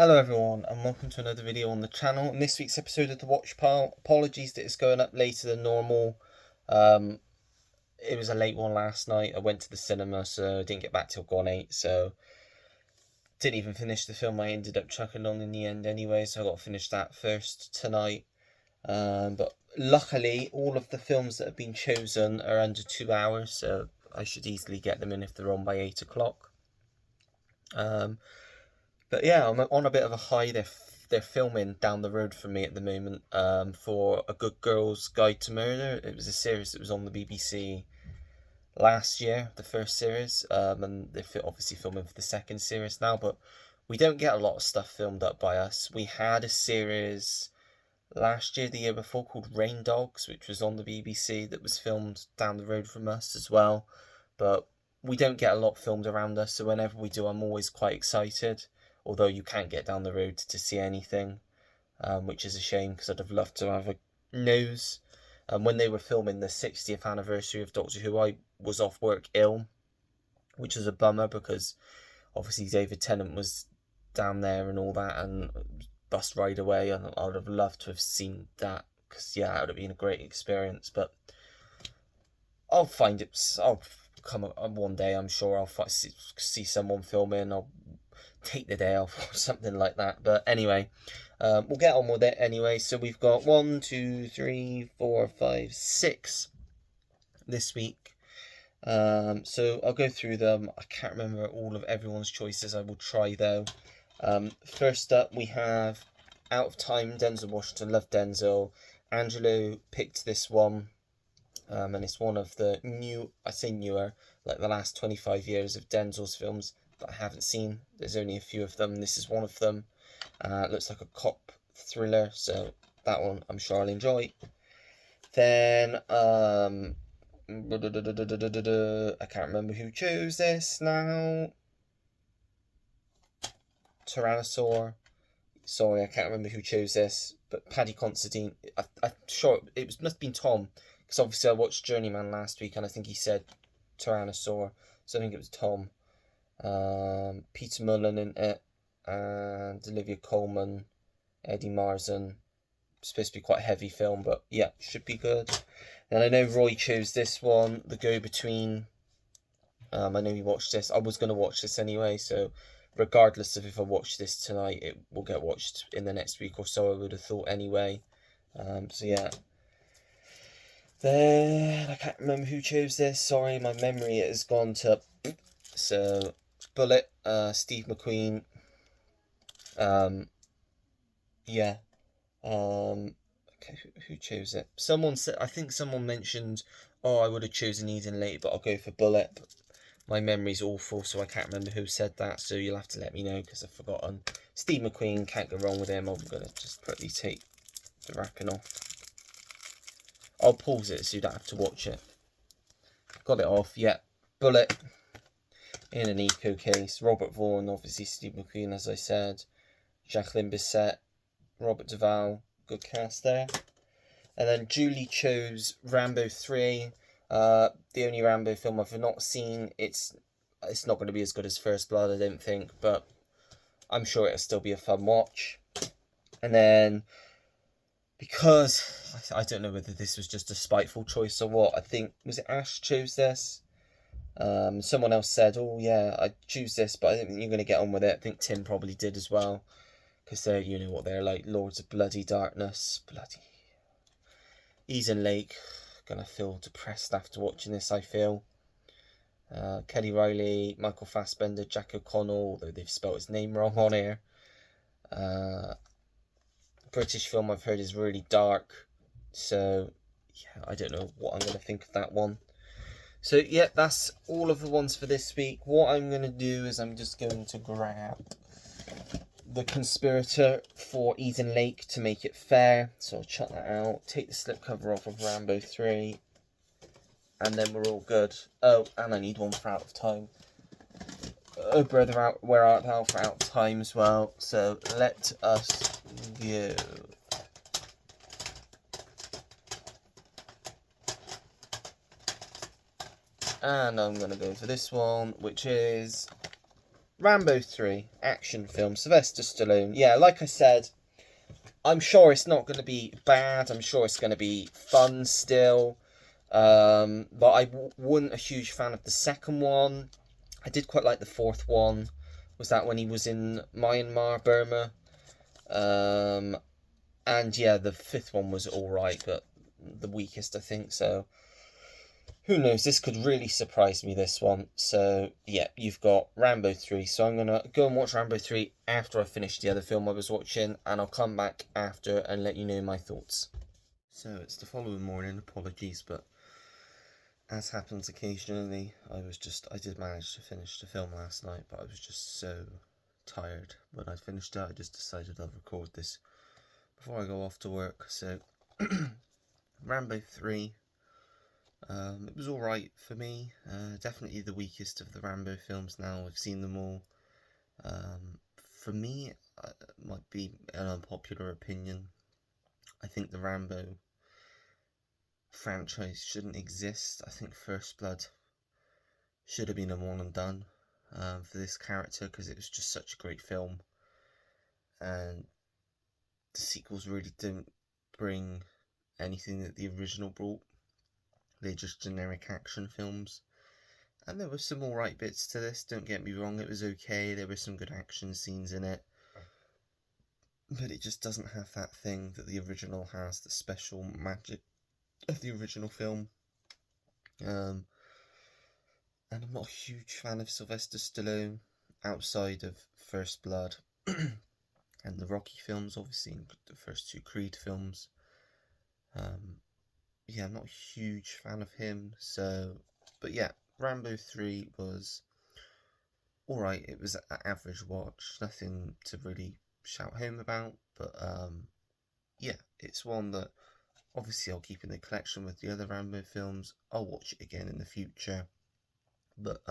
Hello everyone and welcome to another video on the channel. In this week's episode of the Watch Pile, apologies that it's going up later than normal. It was a late one last night. I went to the cinema, so I didn't get back till gone 8, so didn't even finish the film I ended up chucking on in the end anyway, so I got to finish that first tonight. But luckily all of the films that have been chosen are under 2 hours, so I should easily get them in if they're on by 8 o'clock. But yeah, I'm on a bit of a high. They're filming down the road from me at the moment for A Good Girl's Guide to Murder. It was a series that was on the BBC last year, the first series, and they're obviously filming for the second series now, but we don't get a lot of stuff filmed up by us. We had a series last year, the year before, called Rain Dogs, which was on the BBC, that was filmed down the road from us as well, but we don't get a lot filmed around us, so whenever we do, I'm always quite excited, although you can't get down the road to see anything, which is a shame, because I'd have loved to have a nose. When they were filming the 60th anniversary of Doctor Who, I was off work ill, which was a bummer, because obviously David Tennant was down there and all that, and bus ride away, and I would have loved to have seen that, because yeah, it would have been a great experience, but I'll find it. I'll come one day. I'm sure I'll see someone filming. I'll take the day off or something like that. But anyway, we'll get on with it anyway. So we've got 1, 2, 3, 4, 5, 6 this week. So I'll go through them. I can't remember all of everyone's choices. I will try though. First up, we have Out of Time, Denzel Washington. Love Denzel. Angelo picked this one. And it's one of the newer, like the last 25 years of Denzel's films that I haven't seen. There's only a few of them. This is one of them. It looks like a cop thriller, so that one I'm sure I'll enjoy. Then, I can't remember who chose this now. Tyrannosaur. Sorry, I can't remember who chose this, but Paddy Considine. I'm sure must have been Tom, because obviously I watched Journeyman last week, and I think he said Tyrannosaur, so I think it was Tom. Peter Mullen in it, and Olivia Colman, Eddie Marsan. Supposed to be quite a heavy film, but yeah, should be good. And I know Roy chose this one, The Go-Between. I know he watched this. I was going to watch this anyway, so regardless of if I watch this tonight, it will get watched in the next week or so, I would have thought anyway. So yeah. Then, I can't remember who chose this. Sorry, my memory has gone to... So, Bullet, Steve McQueen. Yeah. Okay, who chose it? Someone said, I think someone mentioned, oh, I would have chosen Eden Lake, but I'll go for Bullet. But my memory's awful, so I can't remember who said that, so you'll have to let me know, because I've forgotten. Steve McQueen, can't go wrong with him. I'm going to just quickly take the wrapping off. I'll pause it so you don't have to watch it. Got it off, yeah. Bullet in an eco case. Robert Vaughan, obviously Steve McQueen, as I said. Jacqueline Bisset, Robert Duvall, good cast there. And then Julie chose Rambo 3. The only Rambo film I've not seen. It's not going to be as good as First Blood, I don't think, but I'm sure it'll still be a fun watch. And then, because I don't know whether this was just a spiteful choice or what, I think, was it Ash chose this? Someone else said, oh yeah, I choose this, but I don't think you're going to get on with it. I think Tim probably did as well, because they're, you know what they're like, Lords of Bloody Darkness. Bloody Eden Lake. Gonna feel depressed after watching this, I feel. Kelly Riley, Michael Fassbender, Jack O'Connell, although they've spelled his name wrong on here. British film I've heard is really dark, so yeah, I don't know what I'm going to think of that one. So yeah, that's all of the ones for this week. What I'm going to do is I'm just going to grab The Conspirator for Eden Lake to make it fair. So I'll chuck that out, take the slipcover off of Rambo 3, and then we're all good. Oh, and I need one for Out of Time. Oh brother, where art thou for Out of Time as well. So let us go. And I'm going to go for this one, which is Rambo 3, action film, Sylvester Stallone. Yeah, like I said, I'm sure it's not going to be bad. I'm sure it's going to be fun still. But I wasn't a huge fan of the second one. I did quite like the fourth one. Was that when he was in Myanmar, Burma? And yeah, the fifth one was alright, but the weakest, I think. So who knows? This could really surprise me, this one. So yeah, you've got Rambo 3. So I'm going to go and watch Rambo 3 after I finish the other film I was watching. And I'll come back after and let you know my thoughts. So it's the following morning. Apologies, but as happens occasionally, I did manage to finish the film last night, but I was just so tired. When I finished it, I just decided I'd record this before I go off to work. So, Rambo 3, it was alright for me. Definitely the weakest of the Rambo films now. I've seen them all. For me, it might be an unpopular opinion. I think the Rambo franchise shouldn't exist. I think First Blood should have been a one and done for this character, because it was just such a great film, and the sequels really didn't bring anything that the original brought. They're just generic action films, and there were some alright bits to this, don't get me wrong, it was okay, there were some good action scenes in it, but it just doesn't have that thing that the original has, the special magic of the original film. And I'm not a huge fan of Sylvester Stallone outside of First Blood and the Rocky films, obviously, the first two Creed films. Yeah, I'm not a huge fan of him, so, but yeah, Rambo 3 was alright. It was an average watch, nothing to really shout home about, but yeah, it's one that obviously I'll keep in the collection with the other Rambo films. I'll watch it again in the future, but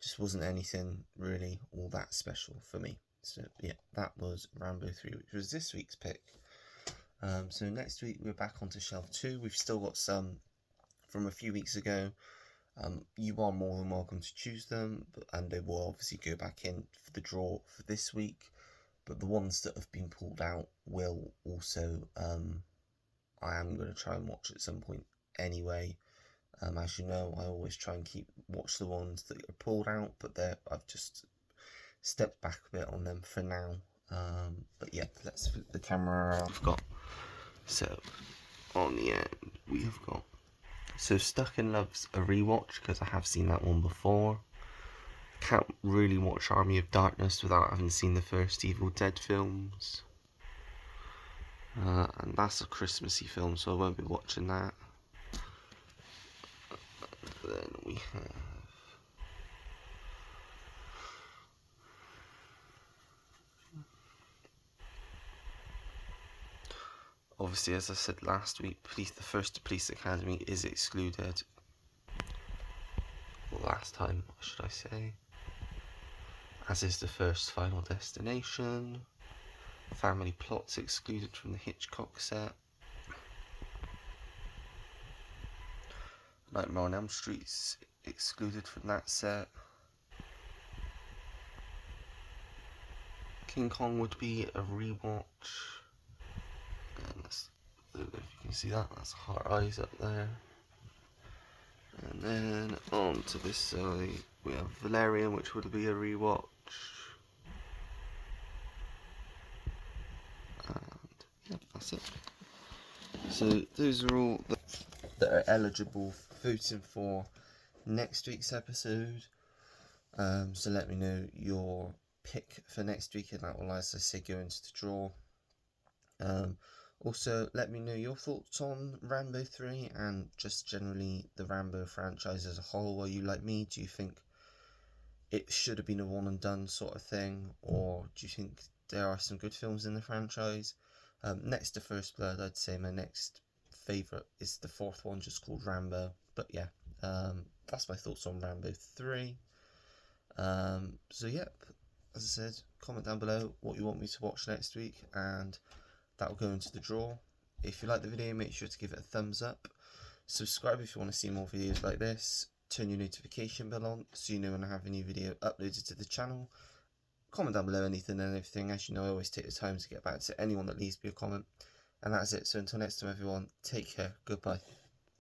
just wasn't anything really all that special for me. So yeah, that was Rambo 3, which was this week's pick. So next week we're back onto shelf 2. We've still got some from a few weeks ago. You are more than welcome to choose them, and they will obviously go back in for the draw for this week. But the ones that have been pulled out will also, I am going to try and watch at some point anyway. As you know, I always try and watch the ones that are pulled out, but I've just stepped back a bit on them for now. But yeah, let's flip the camera around. We've got, so on the end we have got, so Stuck in Love's a rewatch, because I have seen that one before. Can't really watch Army of Darkness without having seen the first Evil Dead films. And that's a Christmassy film, so I won't be watching that. Then we have, obviously, as I said last week, the first Police Academy is excluded. Well, last time, should I say. As is the first Final Destination. Family Plots excluded from the Hitchcock set. Nightmare on Elm Street's excluded from that set. King Kong would be a rewatch. And I don't know if you can see that, that's Heart Eyes up there. And then on to this side we have Valerian, which would be a rewatch. And yeah, that's it. So those are all that are eligible for voting for next week's episode. So let me know your pick for next week, and that will, as I say, go into the draw. Also, let me know your thoughts on Rambo 3 and just generally the Rambo franchise as a whole. Are you like me? Do you think it should have been a one and done sort of thing, or do you think there are some good films in the franchise? Next to First Blood, I'd say my next favourite is the fourth one, just called Rambo. But yeah, that's my thoughts on Rambo 3. So yep, as I said, comment down below what you want me to watch next week, and that will go into the draw. If you like the video, make sure to give it a thumbs up. Subscribe if you want to see more videos like this. turn your notification bell on so you know when I have a new video uploaded to the channel. Comment down below anything and everything. As you know, I always take the time to get back to anyone that leaves me a comment. And that's it. So until next time, everyone, take care. Goodbye.